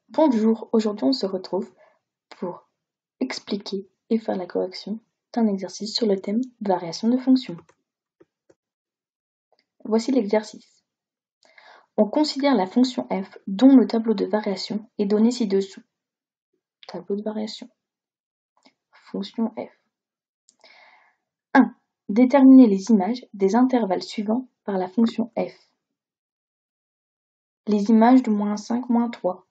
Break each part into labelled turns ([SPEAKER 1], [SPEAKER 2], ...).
[SPEAKER 1] Bonjour, aujourd'hui on se retrouve pour expliquer et faire la correction d'un exercice sur le thème variation de fonction. Voici l'exercice. On considère la fonction f dont le tableau de variation est donné ci-dessous. Tableau de variation. Fonction f. 1. Déterminer les images des intervalles suivants par la fonction f. Les images de -5, -3.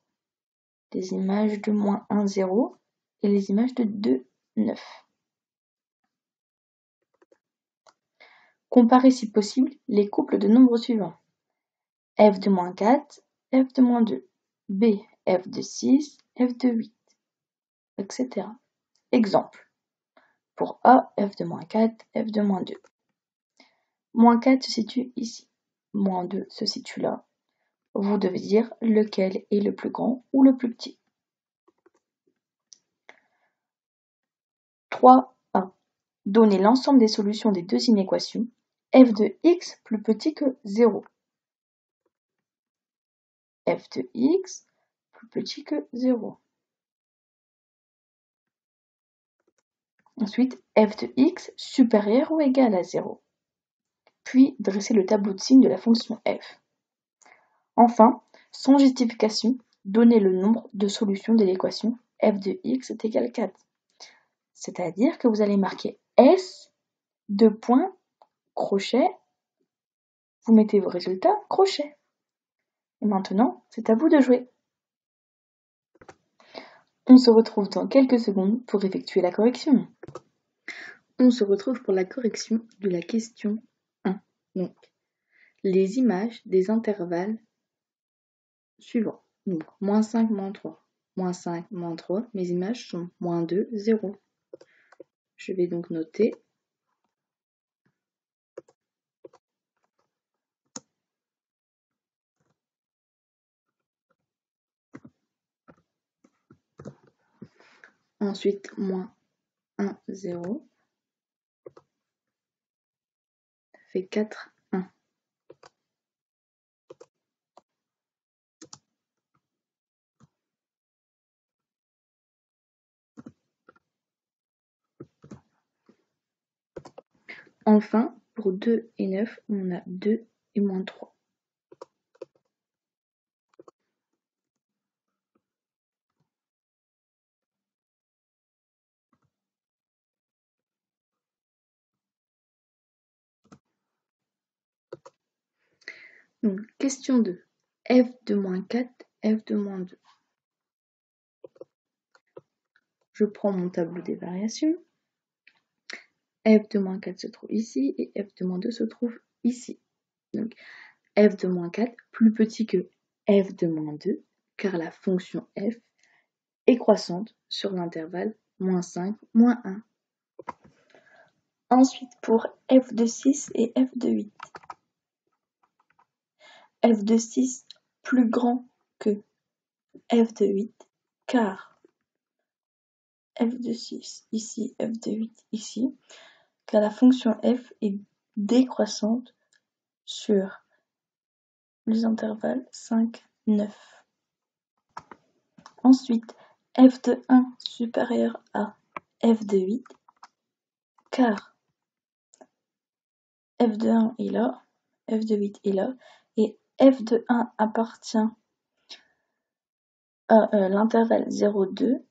[SPEAKER 1] Les images de -1, 0 et les images de 2, 9. Comparer si possible les couples de nombres suivants. f de -4, f de -2, b, f de 6, f de 8, etc. Exemple. Pour A, f de -4, f de -2. -4 se situe ici, -2 se situe là. Vous devez dire lequel est le plus grand ou le plus petit. 3a. Donner l'ensemble des solutions des deux inéquations f de x plus petit que 0. f de x plus petit que 0. Ensuite, f de x supérieur ou égal à 0. Puis dresser le tableau de signes de la fonction f. Enfin, sans justification, donner le nombre de solutions de l'équation f de x est égal à 4. C'est-à-dire que vous allez marquer S, crochet, vous mettez vos résultats, crochet. Et maintenant, c'est à vous de jouer. On se retrouve dans quelques secondes pour effectuer la correction. On se retrouve pour la correction de la question 1. Donc, les images des intervalles suivants. Donc, -5, -3. -5, -3, mes images sont -2, 0. Je vais donc noter . Ensuite, -1, 0. Ça fait 4, 1. Enfin, pour 2 et 9, on a 2 et -3. Donc, question 2. f de -4, f de -2. Je prends mon tableau des variations. f de -4 se trouve ici et f de -2 se trouve ici. Donc, f de -4 plus petit que f de -2, car la fonction f est croissante sur l'intervalle -5, -1. Ensuite, pour f de 6 et f de 8. f de 6 plus grand que f de 8, car f de 6 ici, f de 8 ici, car la fonction f est décroissante sur les intervalles 5, 9. Ensuite, f de 1 supérieur à f de 8, car f de 1 est là, f de 8 est là, et f de 1 appartient à l'intervalle 0, 2,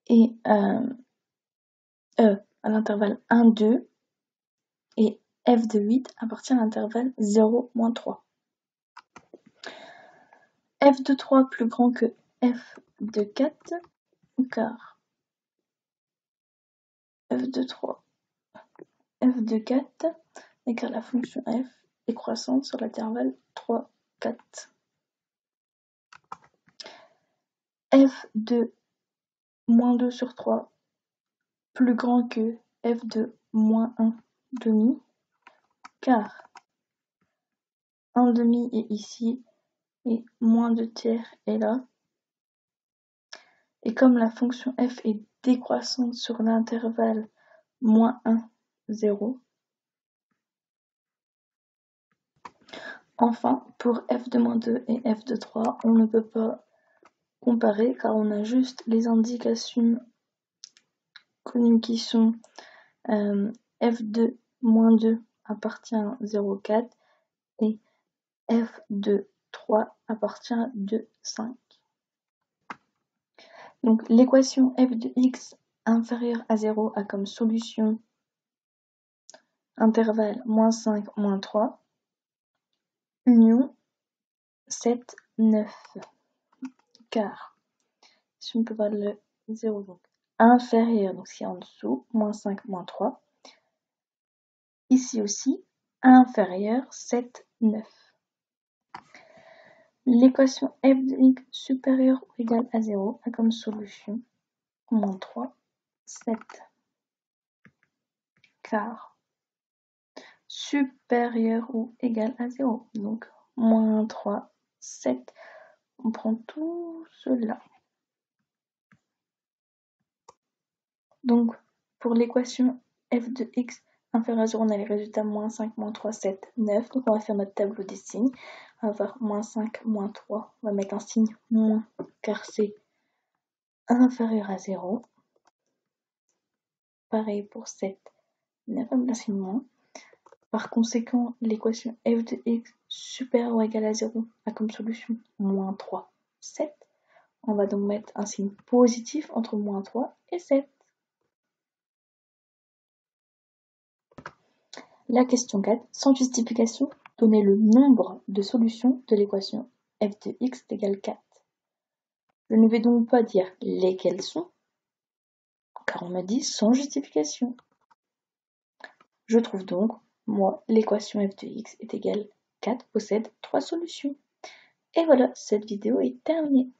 [SPEAKER 1] et à l'intervalle 1, 2, et f de 8 appartient à l'intervalle 0, -3. f de 3 plus grand que f de 4, car f de 3, f de 4, et car la fonction f est croissante sur l'intervalle 3, 4. f de -2 sur 3 plus grand que f de -1 demi, car 1 demi est ici et -2 tiers est là. Et comme la fonction f est décroissante sur l'intervalle -1, 0, Enfin, pour f de moins 2 et f de 3, on ne peut pas comparer car on a juste les indications connues qui sont f de moins 2 appartient à 0,4 et f de 3 appartient à 2,5. Donc l'équation f de x inférieure à 0 a comme solution intervalle moins 5, moins 3, union 7, 9. Car, si on peut voir le 0, donc inférieur, donc ce qui est en dessous, moins 5, moins 3. Ici aussi, inférieur, 7, 9. L'équation f de x supérieure ou égale à 0 a comme solution moins 3, 7. Car supérieur ou égal à 0. Donc, moins 3, 7. On prend tout cela. Donc, pour l'équation f de x inférieur à 0, on a les résultats moins 5, moins 3, 7, 9. Donc, on va faire notre tableau des signes. On va avoir moins 5, moins 3. On va mettre un signe moins, car c'est inférieur à 0. Pareil pour 7, 9, on met un signe moins. Par conséquent, l'équation f de x supérieure ou égale à 0 a comme solution moins 3, 7. On va donc mettre un signe positif entre moins 3 et 7. La question 4. Sans justification, donnez le nombre de solutions de l'équation f de x égale 4. Je ne vais donc pas dire lesquelles sont, car on m'a dit sans justification. Je trouve donc, moi, l'équation f de x est égale 4 possède 3 solutions. Et voilà, cette vidéo est terminée.